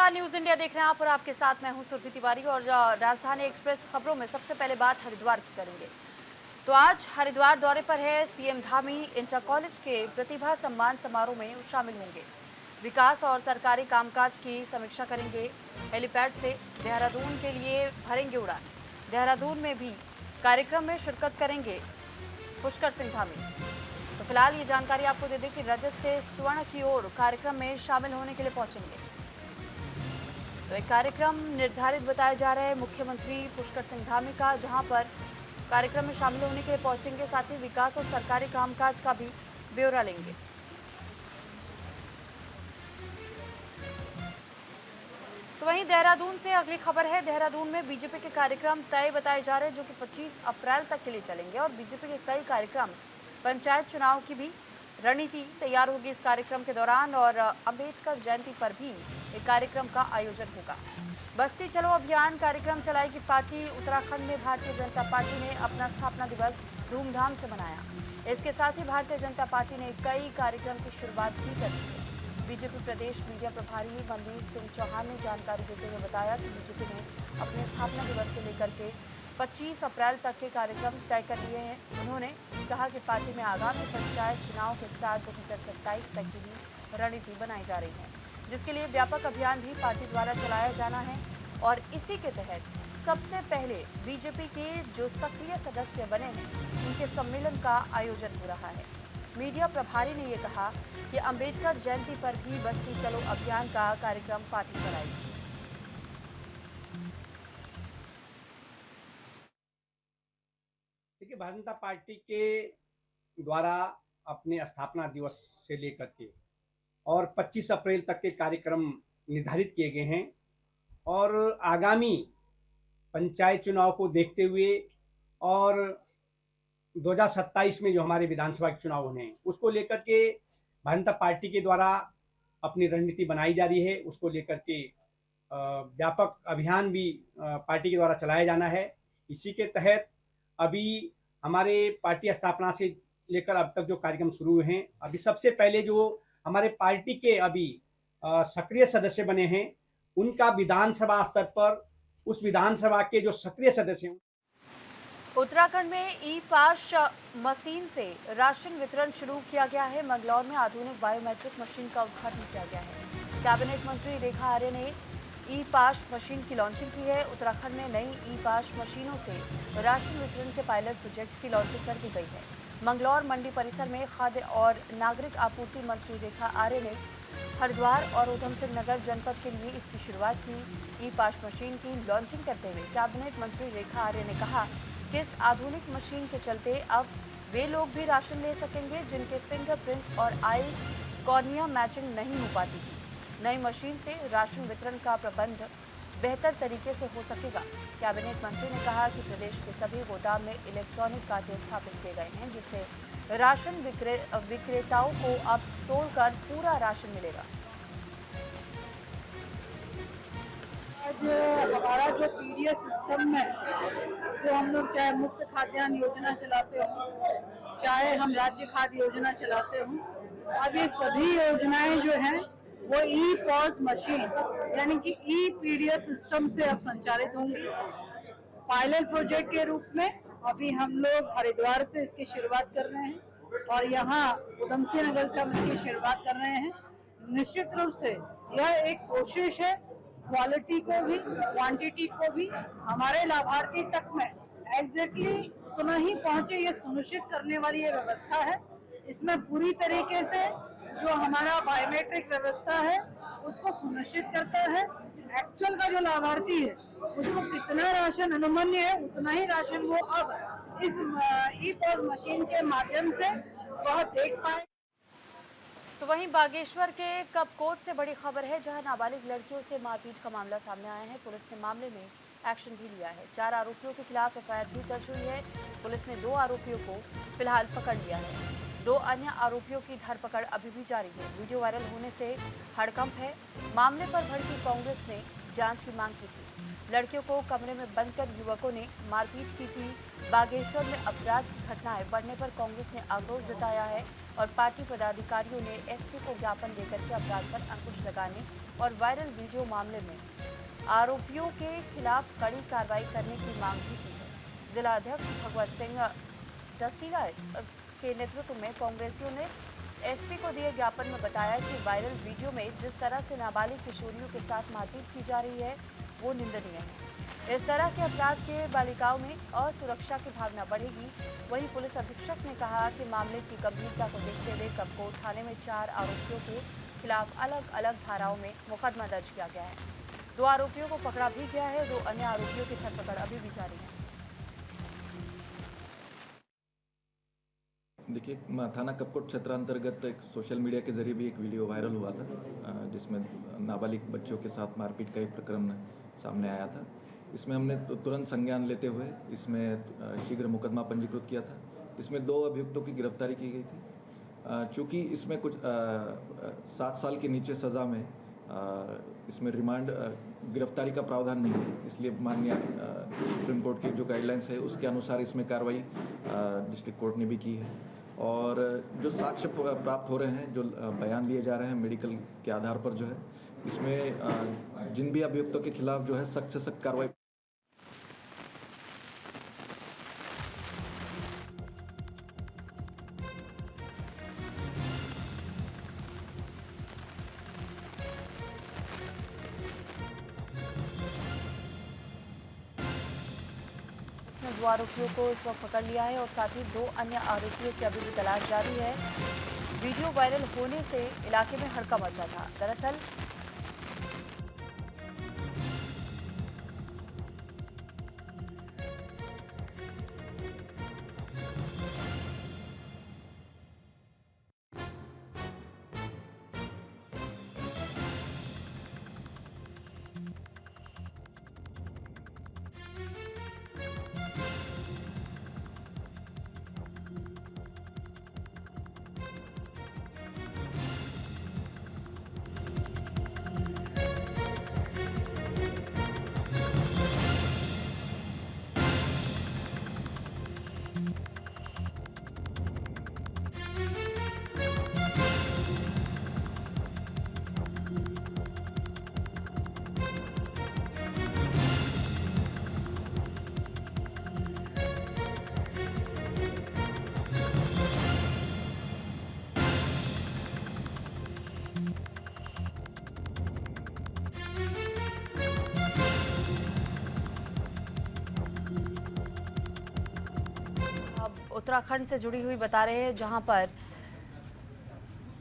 नमस्कार, news India देख रहे हैं आप और आपके साथ मैं हूं सुरभि तिवारी। और राजधानी एक्सप्रेस खबरों में सबसे पहले बात हरिद्वार की करेंगे। तो आज हरिद्वार दौरे पर है सीएम धामी। इंटर कॉलेज के प्रतिभा सम्मान समारोह में शामिल होंगे। विकास और सरकारी कामकाज की समीक्षा करेंगे। हेलीपैड से देहरादून के लिए भरेंगे उड़ान। देहरादून में भी कार्यक्रम में शिरकत करेंगे पुष्कर सिंह धामी। तो फिलहाल ये जानकारी आपको दे दें कि रजत से स्वर्ण की ओर कार्यक्रम में शामिल होने के लिए पहुंचेंगे। तो एक कार्यक्रम निर्धारित बताया जा रहा है मुख्यमंत्री पुष्कर सिंह धामी का, जहां पर कार्यक्रम में शामिल होने के लिए पहुंचेंगे। साथ ही विकास और सरकारी कामकाज का भी ब्यौरा लेंगे। तो वहीं देहरादून से अगली खबर है। देहरादून में बीजेपी के कार्यक्रम तय बताए जा रहे हैं, जो कि 25 अप्रैल तक के लिए चलेंगे। और बीजेपी के कई कार्यक्रम, पंचायत चुनाव की भी रणनीति तैयार होगी इस कार्यक्रम के दौरान। और अंबेडकर जयंती पर भी एक कार्यक्रम का आयोजन होगा। बस्ती चलो अभियान कार्यक्रम चलाएगी पार्टी। उत्तराखंड में भारतीय जनता पार्टी ने अपना स्थापना दिवस धूमधाम से मनाया। इसके साथ ही भारतीय जनता पार्टी ने कई कार्यक्रम की शुरुआत भी कर दी है। बीजेपी प्रदेश मीडिया प्रभारी मनवीर सिंह चौहान ने जानकारी देते हुए बताया कि बीजेपी ने अपने स्थापना दिवस से लेकर के 25 अप्रैल तक के कार्यक्रम तय कर लिए हैं। उन्होंने कहा कि पार्टी में आगामी पंचायत चुनाव के साथ 2027 तक की भी रणनीति बनाई जा रही है, जिसके लिए व्यापक अभियान भी पार्टी द्वारा चलाया जाना है। और इसी के तहत सबसे पहले बीजेपी के जो सक्रिय सदस्य बने हैं, उनके सम्मेलन का आयोजन हो रहा है। मीडिया प्रभारी ने ये कहा कि अंबेडकर जयंती पर भी बस्ती चलो अभियान का कार्यक्रम पार्टी चलाएगी। देखिए, भारतीय जनता पार्टी के द्वारा अपने स्थापना दिवस से लेकर के और 25 अप्रैल तक के कार्यक्रम निर्धारित किए गए हैं। और आगामी पंचायत चुनाव को देखते हुए और 2027 में जो हमारे विधानसभा के चुनाव होने हैं, उसको लेकर के भारतीय जनता पार्टी के द्वारा अपनी रणनीति बनाई जा रही है। उसको लेकर के व्यापक अभियान भी पार्टी के द्वारा चलाया जाना है। इसी के तहत अभी हमारे पार्टी स्थापना से लेकर अब तक जो कार्यक्रम शुरू हुए हैं, अभी सबसे पहले जो हमारे पार्टी के अभी सक्रिय सदस्य बने हैं, उनका विधानसभा स्तर पर उस विधानसभा के जो सक्रिय सदस्य हैं। उत्तराखंड में ई पास मशीन से राशन वितरण शुरू किया गया है। मंगलौर में आधुनिक बायोमेट्रिक मशीन का उद्घाटन किया गया है। कैबिनेट मंत्री रेखा आर्य ने ई पास मशीन की लॉन्चिंग की है। उत्तराखंड में नई ई पास मशीनों से राशन वितरण के पायलट प्रोजेक्ट की लॉन्चिंग कर दी गई है। मंगलौर मंडी परिसर में खाद्य और नागरिक आपूर्ति मंत्री रेखा आर्य ने हरिद्वार और उधम सिंह नगर जनपद के लिए इसकी शुरुआत की। ई पास मशीन की लॉन्चिंग करते हुए कैबिनेट मंत्री रेखा आर्य ने कहा कि इस आधुनिक मशीन के चलते अब वे लोग भी राशन ले सकेंगे जिनके फिंगरप्रिंट और आई कॉर्निया मैचिंग नहीं हो पाती थी। नई मशीन से राशन वितरण का प्रबंध बेहतर तरीके से हो सकेगा। कैबिनेट मंत्री ने कहा कि प्रदेश के सभी गोदाम में इलेक्ट्रॉनिक कांटे स्थापित किए गए हैं, जिससे राशन विक्रेताओं को अब तोड़कर पूरा राशन मिलेगा। आज हमारा जो पीडीएस सिस्टम है, जो हम लोग चाहे मुफ्त खाद्यान्न योजना चलाते हो, चाहे हम राज्य खाद्य योजना चलाते हो, अब ये सभी योजनाएं जो हैं वो ई पॉस मशीन यानी कि ई पीडीएस सिस्टम से अब संचालित होंगी। पायलट प्रोजेक्ट के रूप में अभी हम लोग हरिद्वार से इसकी शुरुआत कर रहे हैं और यहाँ उधम सिंह नगर से हम इसकी शुरुआत कर रहे हैं। निश्चित रूप से यह एक कोशिश है क्वालिटी को भी क्वांटिटी को भी हमारे लाभार्थी तक में एग्जैक्टली उतना ही पहुंचे, ये सुनिश्चित करने वाली ये व्यवस्था है। इसमें पूरी तरीके से जो हमारा बायोमेट्रिक व्यवस्था है उसको सुनिश्चित करता है। एक्चुअल का जो लाभार्थी है उसको कितना राशन अनुमन्य है, उतना ही राशन वो अब इस ई पॉस मशीन के माध्यम से वह देख पाए। तो वहीं बागेश्वर के कपकोट से बड़ी खबर है, जहां नाबालिग लड़कियों से मारपीट का मामला सामने आया है। पुलिस ने मामले में एक्शन भी लिया है। 4 आरोपियों के खिलाफ एफआईआर भी दर्ज हुई है। पुलिस ने 2 आरोपियों को फिलहाल पकड़ लिया है। 2 अन्य आरोपियों की धरपकड़ अभी भी जारी है। वीडियो वायरल होने से हड़कंप है। मामले पर भड़की कांग्रेस ने जांच की मांग की थी। लड़कियों को कमरे में बंद कर युवकों ने मारपीट की थी। बागेश्वर में अपराध की घटनाएं बढ़ने पर कांग्रेस ने आक्रोश जताया है और पार्टी पदाधिकारियों ने एसपी को ज्ञापन देकर के अपराध पर अंकुश लगाने और वायरल वीडियो मामले में आरोपियों के खिलाफ कड़ी कार्रवाई करने की मांग भी की है। जिला अध्यक्ष भगवत सिंह डसीला के नेतृत्व में कांग्रेसियों ने एसपी को दिए ज्ञापन में बताया कि वायरल वीडियो में जिस तरह से नाबालिग किशोरियों के साथ मारपीट की जा रही है वो निंदनीय है। इस तरह के अपराध के बालिकाओं में असुरक्षा की भावना बढ़ेगी। वहीं पुलिस अधीक्षक ने कहा कि मामले की गंभीरता को देखते हुए कपकोट थाने में 4 आरोपियों के खिलाफ अलग अलग धाराओं में मुकदमा दर्ज किया गया है। 2 आरोपियों को पकड़ा भी गया है। 2 अन्य आरोपियों की धरपकड़ अभी भी जारी है। देखिए, थाना कपकोट क्षेत्र अंतर्गत एक सोशल मीडिया के जरिए भी एक वीडियो वायरल हुआ था, जिसमें नाबालिग बच्चों के साथ मारपीट का एक प्रकरण सामने आया था। इसमें हमने तुरंत संज्ञान लेते हुए इसमें शीघ्र मुकदमा पंजीकृत किया था। इसमें 2 अभियुक्तों की गिरफ्तारी की गई थी। चूँकि इसमें कुछ 7 साल के नीचे सज़ा में इसमें रिमांड गिरफ्तारी का प्रावधान नहीं है, इसलिए माननीय सुप्रीम कोर्ट की जो गाइडलाइंस है उसके अनुसार इसमें कार्रवाई डिस्ट्रिक्ट कोर्ट ने भी की है। और जो साक्ष्य प्राप्त हो रहे हैं, जो बयान लिए जा रहे हैं मेडिकल के आधार पर, जो है इसमें जिन भी अभियुक्तों के खिलाफ जो है सख्त से सख्त कार्रवाई। इसमें 2 आरोपियों को इस वक्त पकड़ लिया है और साथ ही 2 अन्य आरोपियों की अभी भी तलाश जारी है। वीडियो वायरल होने से इलाके में हड़कंप मचा था। दरअसल उत्तराखंड से जुड़ी हुई बता रहे हैं, जहां पर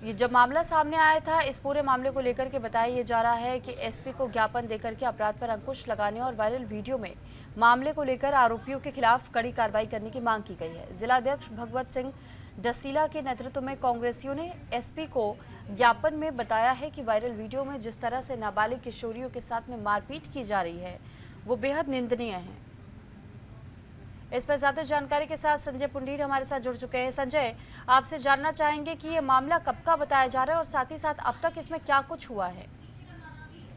ये जब मामला सामने आया था, इस पूरे मामले को लेकर के बताया ये जा रहा है कि एसपी को ज्ञापन देकर के अपराध पर अंकुश लगाने और वायरल वीडियो में मामले को लेकर आरोपियों के खिलाफ कड़ी कार्रवाई करने की मांग की गई है। जिला अध्यक्ष भगवत सिंह डसीला के नेतृत्व में कांग्रेसियों ने एसपी को ज्ञापन में बताया है कि वायरल वीडियो में जिस तरह से नाबालिग किशोरियों के साथ में मारपीट की जा रही है वो बेहद निंदनीय है। इस पर ज्यादा जानकारी के साथ संजय पुंडीर हमारे साथ जुड़ चुके हैं। संजय, आपसे जानना चाहेंगे कि ये मामला कब का बताया जा रहा है और साथ ही साथ अब तक इसमें क्या कुछ हुआ है?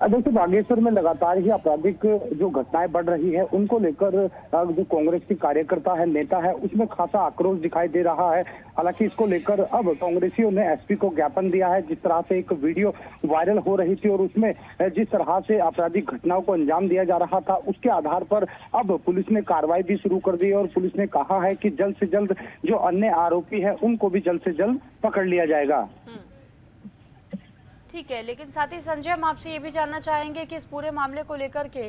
देखिए, बागेश्वर में लगातार ही आपराधिक जो घटनाएं बढ़ रही है उनको लेकर जो कांग्रेस की कार्यकर्ता है, नेता है, उसमें खासा आक्रोश दिखाई दे रहा है। हालांकि इसको लेकर अब कांग्रेसियों ने एसपी को ज्ञापन दिया है। जिस तरह से एक वीडियो वायरल हो रही थी और उसमें जिस तरह से आपराधिक घटनाओं को अंजाम दिया जा रहा था, उसके आधार पर अब पुलिस ने कार्रवाई भी शुरू कर दी और पुलिस ने कहा है कि जल्द से जल्द जो अन्य आरोपी है उनको भी जल्द से जल्द पकड़ लिया जाएगा। ठीक है, लेकिन साथ ही संजय, हम आपसे ये भी जानना चाहेंगे कि इस पूरे मामले को लेकर के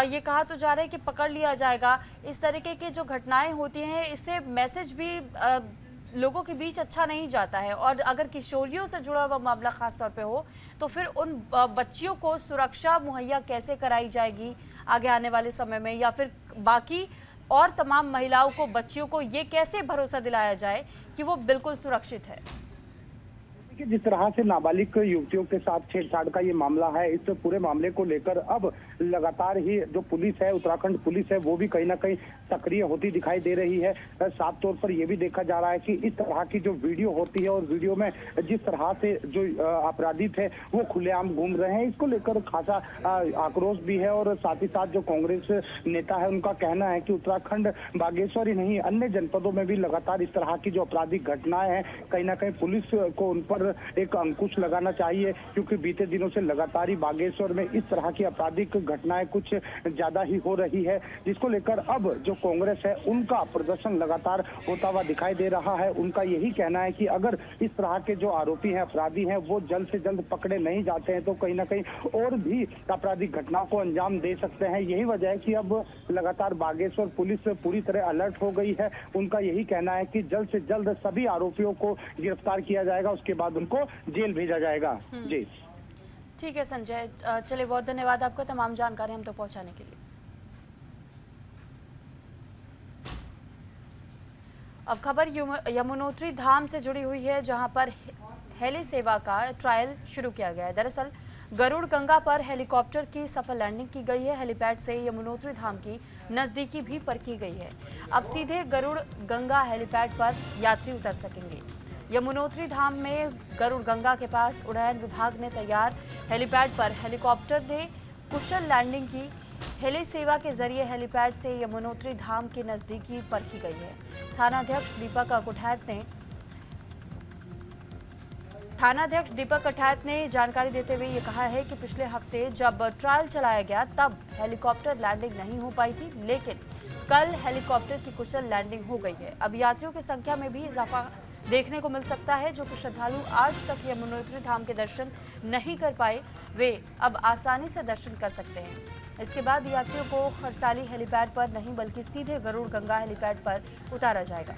ये कहा तो जा रहा है कि पकड़ लिया जाएगा। इस तरीके की जो घटनाएं होती हैं, इससे मैसेज भी लोगों के बीच अच्छा नहीं जाता है, और अगर किशोरियों से जुड़ा हुआ मामला खास तौर पे हो तो फिर उन बच्चियों को सुरक्षा मुहैया कैसे कराई जाएगी आगे आने वाले समय में, या फिर बाकी और तमाम महिलाओं को, बच्चियों को ये कैसे भरोसा दिलाया जाए कि वो बिल्कुल सुरक्षित है? कि जिस तरह से नाबालिग युवतियों के साथ छेड़छाड़ का ये मामला है, इस पूरे मामले को लेकर अब लगातार ही जो पुलिस है, उत्तराखंड पुलिस है, वो भी कहीं ना कहीं सक्रिय होती दिखाई दे रही है। साफ तौर पर ये भी देखा जा रहा है कि इस तरह की जो वीडियो होती है और वीडियो में जिस तरह से जो अपराधी थे वो खुलेआम घूम रहे हैं, इसको लेकर खासा आक्रोश भी है। और साथ ही साथ जो कांग्रेस नेता है उनका कहना है कि उत्तराखंड, बागेश्वर ही नहीं, अन्य जनपदों में भी लगातार इस तरह की जो आपराधिक घटनाएं हैं, कहीं ना कहीं पुलिस को उन पर पर एक अंकुश लगाना चाहिए, क्योंकि बीते दिनों से लगातार ही बागेश्वर में इस तरह की आपराधिक घटनाएं कुछ ज्यादा ही हो रही है, जिसको लेकर अब जो कांग्रेस है उनका प्रदर्शन लगातार होता हुआ दिखाई दे रहा है। उनका यही कहना है कि अगर इस तरह के जो आरोपी हैं, अपराधी हैं, वो जल्द से जल्द पकड़े नहीं जाते हैं तो कहीं ना कहीं और भी आपराधिक घटनाओं को अंजाम दे सकते हैं। यही वजह है कि अब लगातार बागेश्वर पुलिस पूरी तरह अलर्ट हो गई है। उनका यही कहना है कि जल्द से जल्द सभी आरोपियों को गिरफ्तार किया जाएगा, उसके बाद उनको जेल भेजा जाएगा। जी ठीक है संजय, चलिए बहुत धन्यवाद आपका तमाम जानकारी हम तक पहुंचाने के लिए। अब खबर यमुनोत्री धाम से जुड़ी हुई है, जहां पर हेली सेवा का ट्रायल शुरू किया गया है। दरअसल गरुड़ गंगा पर हेलीकॉप्टर की सफल लैंडिंग की गई है। हेलीपैड से यमुनोत्री धाम की नजदीकी भी परखी गई है। अब सीधे गरुड़ गंगा हेलीपैड पर यात्री उतर सकेंगे। यमुनोत्री धाम में गरुड़ गंगा के पास उड़ान विभाग ने तैयार हेलीपैड पर हेलीकॉप्टर ने कुशल लैंडिंग की। हेली सेवा के जरिए हेलीपैड से यमुनोत्री धाम के नजदीकी परखी गई है। थानाध्यक्ष दीपक कठैत ने जानकारी देते हुए ये कहा है कि पिछले हफ्ते जब ट्रायल चलाया गया तब हेलीकॉप्टर लैंडिंग नहीं हो पाई थी, लेकिन कल हेलीकॉप्टर की कुशल लैंडिंग हो गई है। अब यात्रियों की संख्या में भी इजाफा देखने को मिल सकता है। जो कि श्रद्धालु आज तक यमुनोत्री धाम के दर्शन नहीं कर पाए, वे अब आसानी से दर्शन कर सकते हैं। इसके बाद यात्रियों को खरसाली हेलीपैड पर नहीं बल्कि सीधे गरुड़ गंगा हेलीपैड पर उतारा जाएगा।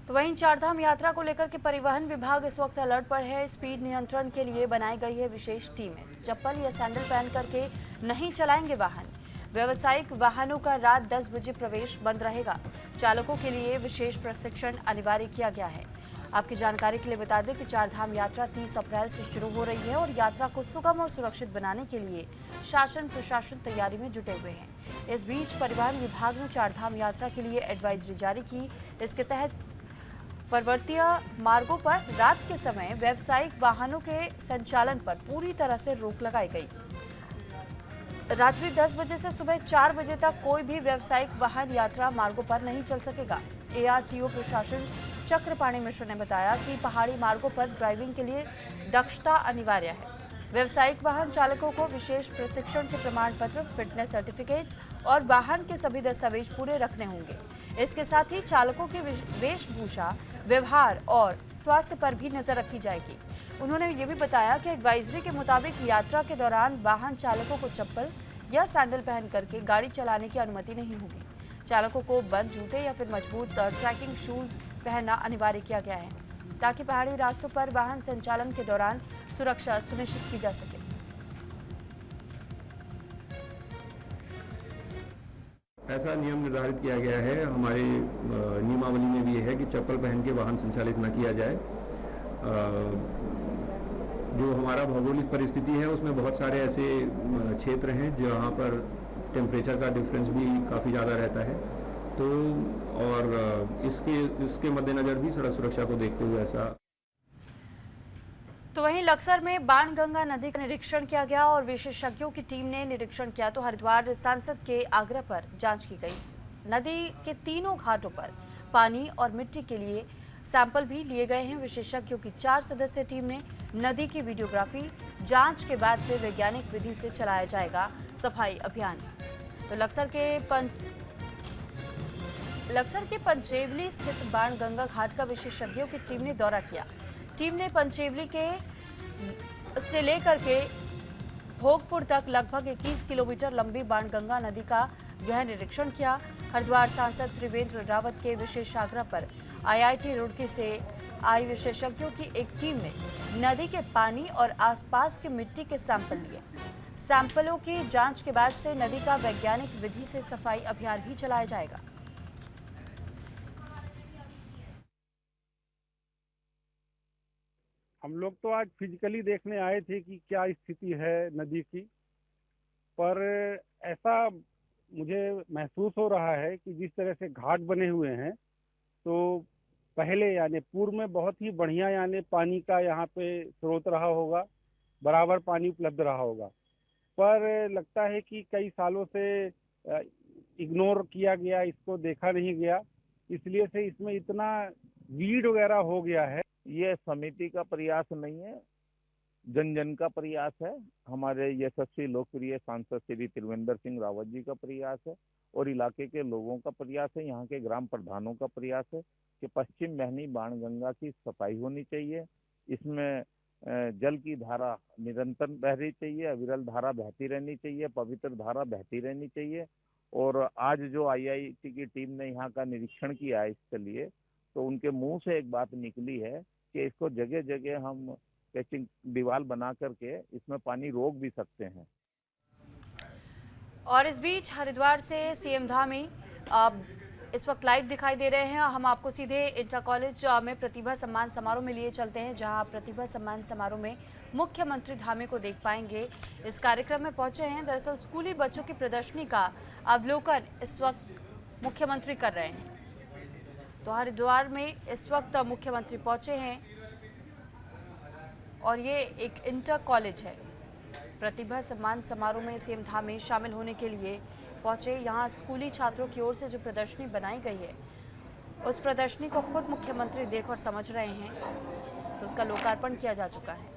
तो वहीं चारधाम यात्रा को लेकर के परिवहन विभाग इस वक्त अलर्ट पर है। स्पीड नियंत्रण के लिए बनाई गई है विशेष टीमें। चप्पल या सैंडल पहन करके नहीं चलाएंगे वाहन। व्यावसायिक वाहनों का रात 10 बजे प्रवेश बंद रहेगा। चालकों के लिए विशेष प्रशिक्षण अनिवार्य किया गया है। आपकी जानकारी के लिए बता दें कि चारधाम यात्रा 30 अप्रैल से शुरू हो रही है और यात्रा को सुगम और सुरक्षित बनाने के लिए शासन प्रशासन तैयारी में जुटे हुए हैं। इस बीच परिवहन विभाग ने चारधाम यात्रा के लिए एडवाइजरी जारी की। इसके तहत पर्वतीय मार्गों पर रात के समय व्यावसायिक वाहनों के संचालन पर पूरी तरह से रोक लगाई गई। रात्रि 10 बजे से सुबह 4 बजे तक कोई भी व्यावसायिक वाहन यात्रा मार्गों पर नहीं चल सकेगा। ARTO प्रशासन चक्रपाणी मिश्र ने बताया कि पहाड़ी मार्गों पर ड्राइविंग के लिए दक्षता अनिवार्य है। व्यावसायिक वाहन चालकों को विशेष प्रशिक्षण के प्रमाण पत्र, फिटनेस सर्टिफिकेट और वाहन के सभी दस्तावेज पूरे रखने होंगे। इसके साथ ही चालकों की वेशभूषा, व्यवहार और स्वास्थ्य पर भी नजर रखी जाएगी। उन्होंने ये भी बताया कि एडवाइजरी के मुताबिक यात्रा के दौरान वाहन चालकों को चप्पल या सैंडल पहन करके गाड़ी चलाने की अनुमति नहीं होगी। चालकों को बंद जूते या फिर मजबूत ट्रैकिंग शूज पहनना अनिवार्य किया गया है, ताकि पहाड़ी रास्तों पर वाहन संचालन के दौरान सुरक्षा सुनिश्चित की जा सके। ऐसा नियम निर्धारित किया गया है, हमारे नियमावली में भी है कि चप्पल पहन के वाहन संचालित न किया जाए। जो हमारा भौगोलिक परिस्थिति है उसमें बहुत सारे ऐसे क्षेत्र हैं जहाँ पर टेम्परेचर का डिफरेंस भी काफ़ी ज़्यादा रहता है, तो और इसके मद्देनज़र भी सड़क सुरक्षा को देखते हुए ऐसा। तो वहीं लक्सर में बाणगंगा नदी का निरीक्षण किया गया और विशेषज्ञों की टीम ने निरीक्षण किया तो हरिद्वार सांसद के आग्रह पर जांच की गई। नदी के तीनों घाटों पर पानी और मिट्टी के लिए सैंपल भी लिए गए हैं। विशेषज्ञों की 4 सदस्यीय टीम ने नदी की वीडियोग्राफी जांच के बाद से वैज्ञानिक विधि से चलाया जाएगा सफाई अभियान। तो लक्सर के पंचेवली स्थित बाणगंगा घाट का विशेषज्ञों की टीम ने दौरा किया। टीम ने पंचेवली से लेकर के भोगपुर तक लगभग 21 किलोमीटर लंबी बाणगंगा नदी का गहन निरीक्षण किया। हरिद्वार सांसद त्रिवेंद्र रावत के विशेष आग्रह पर IIT रुड़की से आई विशेषज्ञों की एक टीम ने नदी के पानी और आसपास की मिट्टी के सैंपल लिए। सैंपलों की जांच के बाद से नदी का वैज्ञानिक विधि से सफाई अभियान भी चलाया जाएगा। हम लोग तो आज फिजिकली देखने आए थे कि क्या स्थिति है नदी की, पर ऐसा मुझे महसूस हो रहा है कि जिस तरह से घाट बने हुए हैं तो पहले यानी पूर्व में बहुत ही बढ़िया यानी पानी का यहाँ पे स्रोत रहा होगा, बराबर पानी उपलब्ध रहा होगा, पर लगता है कि कई सालों से इग्नोर किया गया, इसको देखा नहीं गया, इसलिए से इसमें इतना वीड वगैरह हो गया है। ये समिति का प्रयास नहीं है, जन जन का प्रयास है। हमारे यशस्वी लोकप्रिय सांसद श्री त्रिवेंद्र सिंह रावत जी का प्रयास है और इलाके के लोगों का प्रयास है, यहाँ के ग्राम प्रधानों का प्रयास है कि पश्चिम महनी बाणगंगा की सफाई होनी चाहिए। इसमें जल की धारा निरंतर बह रही चाहिए, अविरल धारा बहती रहनी चाहिए, पवित्र धारा बहती रहनी चाहिए। और आज जो IIT की टीम ने यहाँ का निरीक्षण किया है इसके लिए, तो उनके मुंह से एक बात निकली है कि इसको जगह जगह हम कैचिंग दीवार बना करके इसमें पानी रोक भी सकते हैं। और इस बीच हरिद्वार से सीएम धामी इस वक्त लाइव दिखाई दे रहे हैं। हम आपको सीधे इंटर कॉलेज में प्रतिभा सम्मान समारोह में लिए चलते हैं, जहां प्रतिभा सम्मान समारोह में मुख्यमंत्री धामी को देख पाएंगे। इस कार्यक्रम में पहुंचे हैं। दरअसल स्कूली बच्चों की प्रदर्शनी का अवलोकन इस वक्त मुख्यमंत्री कर रहे हैं। तो हरिद्वार में इस वक्त मुख्यमंत्री पहुंचे हैं और ये एक इंटर कॉलेज है। प्रतिभा सम्मान समारोह में सीएम धामी शामिल होने के लिए पहुंचे। यहाँ स्कूली छात्रों की ओर से जो प्रदर्शनी बनाई गई है, उस प्रदर्शनी को खुद मुख्यमंत्री देख और समझ रहे हैं, तो उसका लोकार्पण किया जा चुका है।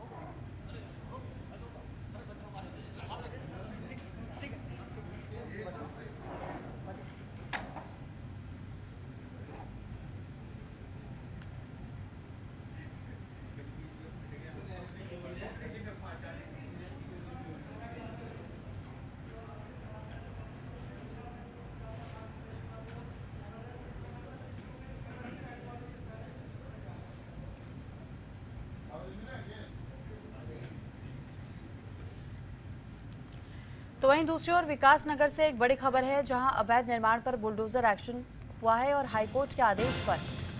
तो वहीं दूसरी ओर विकासनगर से एक बड़ी खबर है, जहां अवैध निर्माण पर बुलडोजर एक्शन हुआ है और हाईकोर्ट के आदेश पर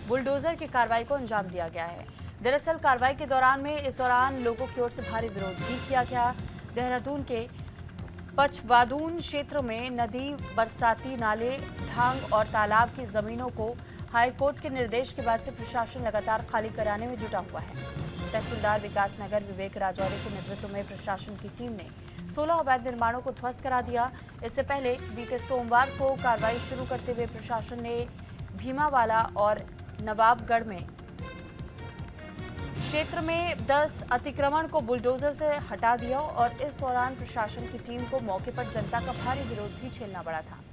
बुलडोजर की कार्रवाई को अंजाम दिया गया है। दरअसल कार्रवाई के दौरान लोगों की ओर से भारी विरोध भी किया गया। देहरादून के पचवादून क्षेत्र में नदी, बरसाती नाले, ढांग और तालाब की जमीनों को हाईकोर्ट के निर्देश के बाद से प्रशासन लगातार खाली कराने में जुटा हुआ है। तहसीलदार विकासनगर विवेक राजौरी के नेतृत्व में प्रशासन की टीम ने 16 अवैध निर्माणों को ध्वस्त करा दिया। इससे पहले बीते सोमवार को कार्रवाई शुरू करते हुए प्रशासन ने भीमावाला और नवाबगढ़ में क्षेत्र में 10 अतिक्रमण को बुलडोजर से हटा दिया और इस दौरान प्रशासन की टीम को मौके पर जनता का भारी विरोध भी झेलना पड़ा था।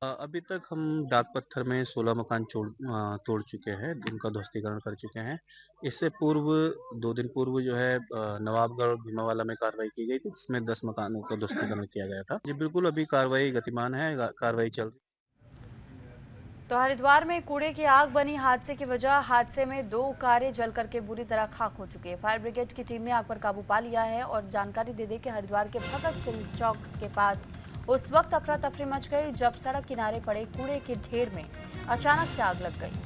अभी तक हम डाक पत्थर में 16 मकान तोड़ चुके हैं, जिनका ध्वस्तीकरण कर चुके हैं। इससे पूर्व 2 दिन पूर्व जो है नवाबगढ़ और भीमावाला में कार्रवाई की गई थी, जिसमें 10 मकानों का ध्वस्तीकरण किया गया था। जी बिल्कुल, अभी कार्रवाई गतिमान है, कार्रवाई चल रही। तो हरिद्वार में कूड़े की आग बनी हादसे की वजह, हादसे में 2 कारें जल करके बुरी तरह खाक हो चुकी है। फायर ब्रिगेड की टीम ने आग पर काबू पा लिया है और जानकारी दे दी कि हरिद्वार के भगत सिंह चौक के पास उस वक्त अफरा तफरी मच गई जब सड़क किनारे पड़े कूड़े के ढेर में अचानक से आग लग गई।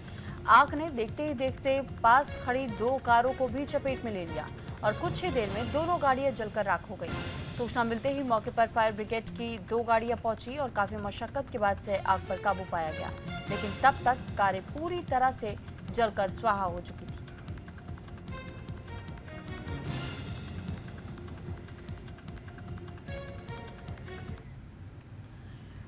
आग ने देखते ही देखते पास खड़ी 2 कारों को भी चपेट में ले लिया और कुछ ही देर में दोनों गाड़ियां जलकर राख हो गई। सूचना मिलते ही मौके पर फायर ब्रिगेड की 2 गाड़ियां पहुंची और काफी मशक्कत के बाद से आग पर काबू पाया गया, लेकिन तब तक कारें पूरी तरह से जलकर स्वाहा हो चुकी थी।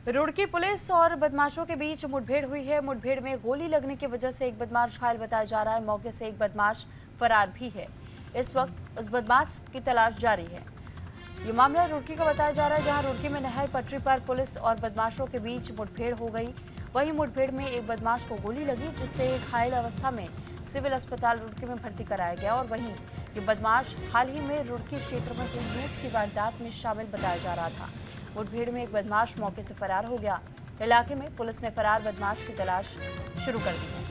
रुड़की पुलिस और बदमाशों के बीच मुठभेड़ हुई है। मुठभेड़ में गोली लगने की वजह से एक बदमाश घायल बताया जा रहा है। मौके से एक बदमाश फरार भी है। इस वक्त उस बदमाश की तलाश जारी है। ये मामला रुड़की का बताया जा रहा है, जहां रुड़की में नहर पटरी पर पुलिस और बदमाशों के बीच मुठभेड़ हो गई। वहीं मुठभेड़ में एक बदमाश को गोली लगी, जिससे घायल अवस्था में सिविल अस्पताल रुड़की में भर्ती कराया गया। और वहीं ये बदमाश हाल ही में रुड़की क्षेत्र में हुई लूट की वारदात में शामिल बताया जा रहा था। मुठभेड़ में एक बदमाश मौके से फरार हो गया। इलाके में पुलिस ने फरार बदमाश की तलाश शुरू कर दी है।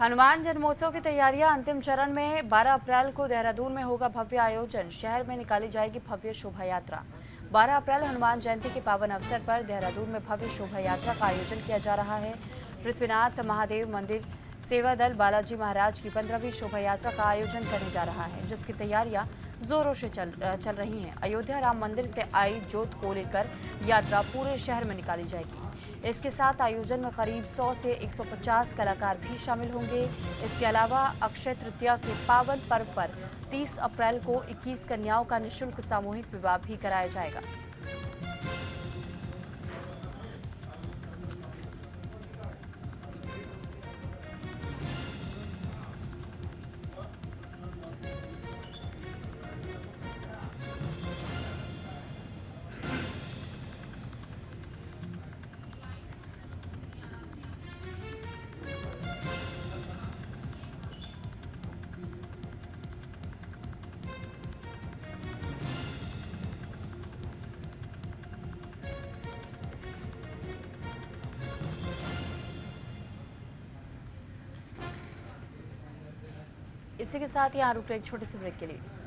हनुमान जन्मोत्सव की तैयारियां अंतिम चरण में। 12 अप्रैल को देहरादून में होगा भव्य आयोजन। शहर में निकाली जाएगी भव्य शोभा यात्रा। 12 अप्रैल हनुमान जयंती के पावन अवसर पर देहरादून में भव्य शोभा यात्रा का आयोजन किया जा रहा है। पृथ्वीनाथ महादेव मंदिर सेवा दल बालाजी महाराज की 15वीं शोभा यात्रा का आयोजन करने जा रहा है, जिसकी तैयारियां जोरों से चल रही हैं। अयोध्या राम मंदिर से आई जोत को लेकर यात्रा पूरे शहर में निकाली जाएगी। इसके साथ आयोजन में करीब 100 से 150 कलाकार भी शामिल होंगे। इसके अलावा अक्षय तृतीया के पावन पर्व पर 30 अप्रैल को 21 कन्याओं का निःशुल्क सामूहिक विवाह भी कराया जाएगा। इसी के साथ यहाँ रुक रहे एक छोटे से ब्रेक के लिए।